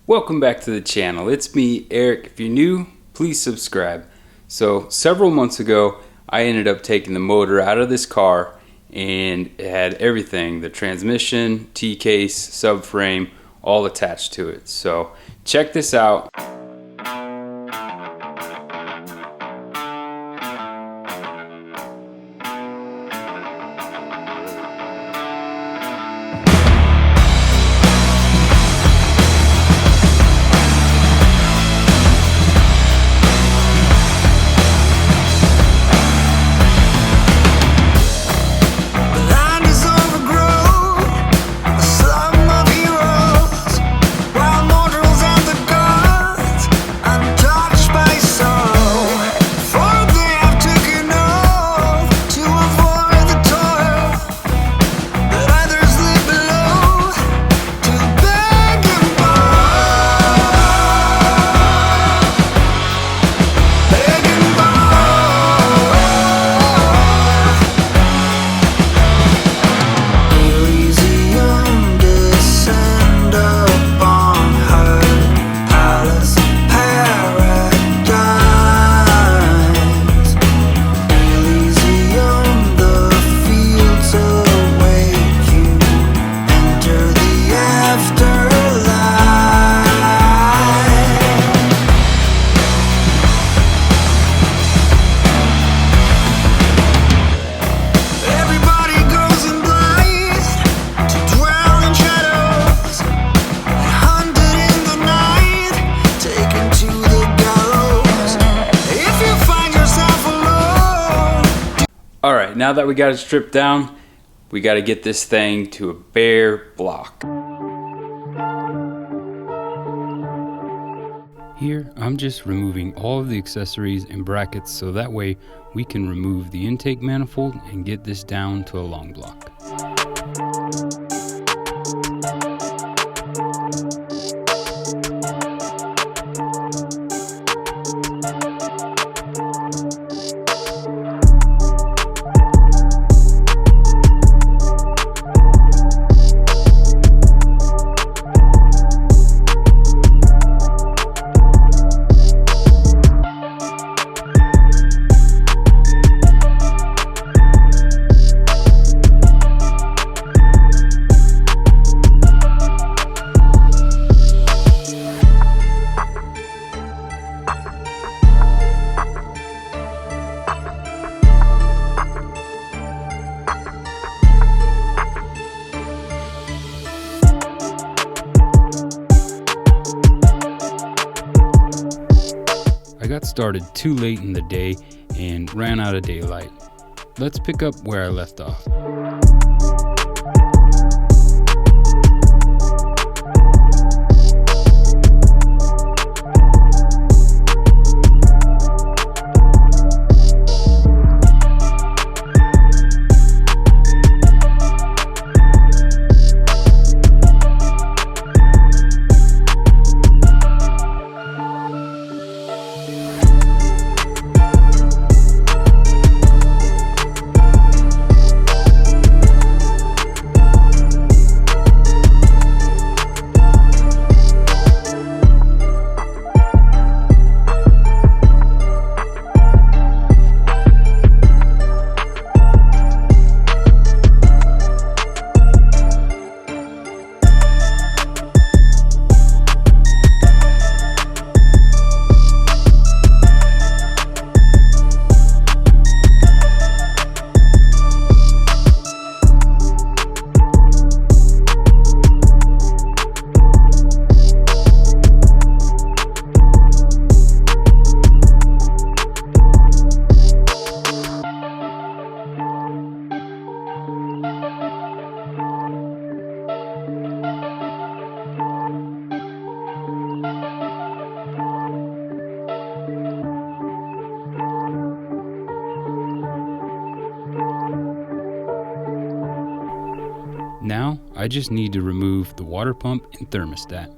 Welcome back to the channel. It's me, Eric. If you're new, please subscribe. So several months ago, I ended up taking the motor out of this car and it had everything, the transmission, T-case, subframe, all attached to it. So check this out. Alright, now that we got it stripped down, we got to get this thing to a bare block. Here, I'm just removing all of the accessories and brackets so that way we can remove the intake manifold and get this down to a long block. I got started too late in the day and ran out of daylight. Let's pick up where I left off. Now, I just need to remove the water pump and thermostat.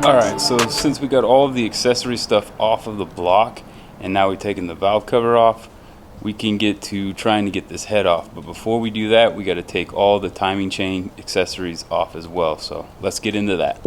Alright, so since we got all of the accessory stuff off of the block, and now we've taken the valve cover off, we can get to trying to get this head off. But before we do that, we got to take all the timing chain accessories off as well. So let's get into that.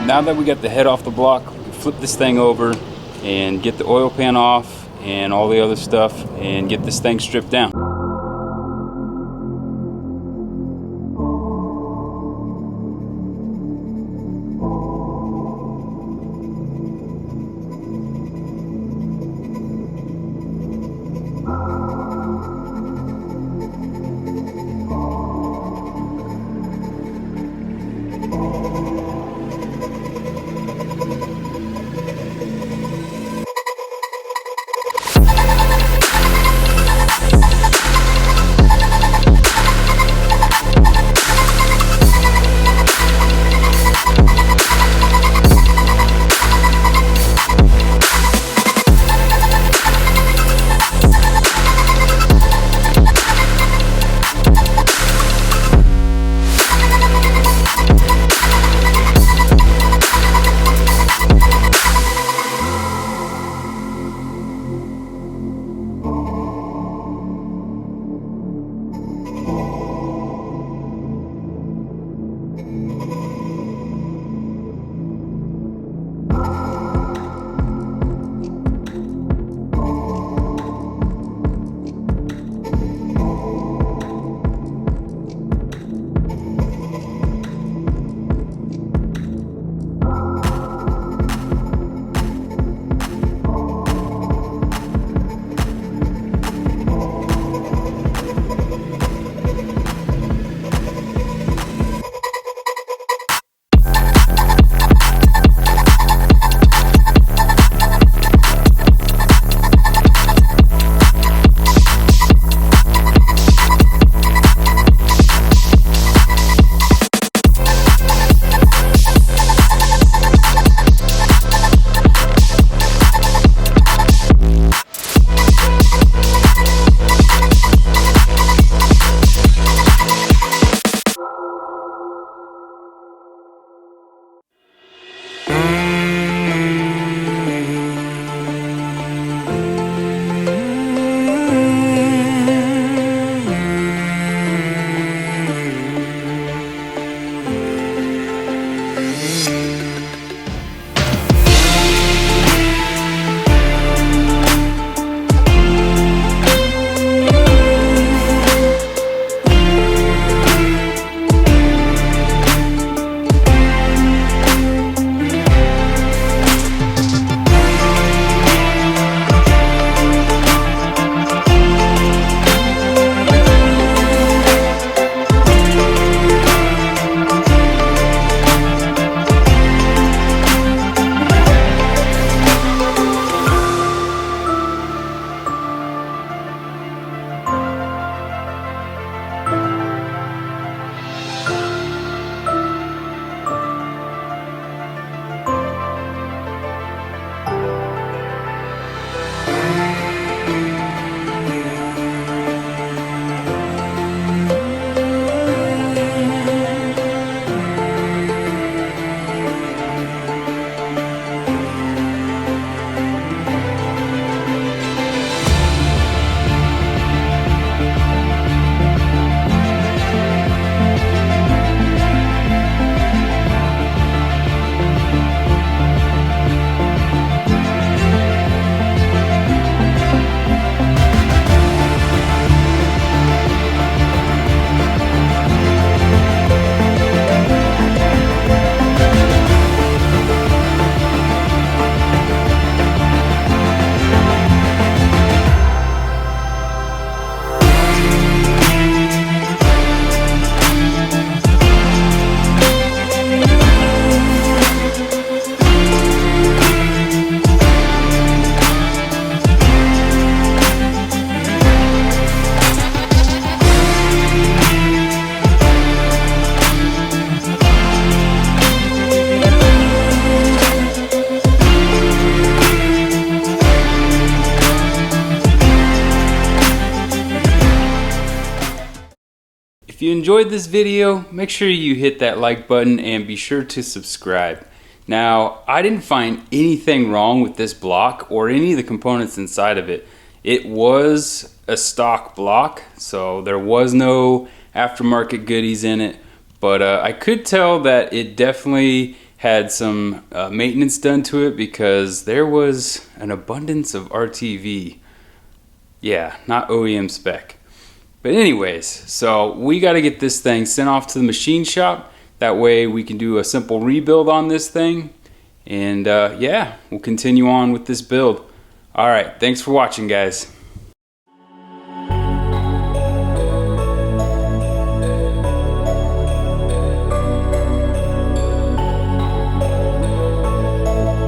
now that we got the head off the block, we can flip this thing over and get the oil pan off and all the other stuff and get this thing stripped down. If you enjoyed this video, make sure you hit that like button and be sure to subscribe. Now, I didn't find anything wrong with this block or any of the components inside of it. It was a stock block, so there was no aftermarket goodies in it, but I could tell that it definitely had some maintenance done to it because there was an abundance of RTV. Yeah, not OEM spec. But anyways, so we got to get this thing sent off to the machine shop. That way we can do a simple rebuild on this thing. And yeah, we'll continue on with this build. Alright, thanks for watching, guys.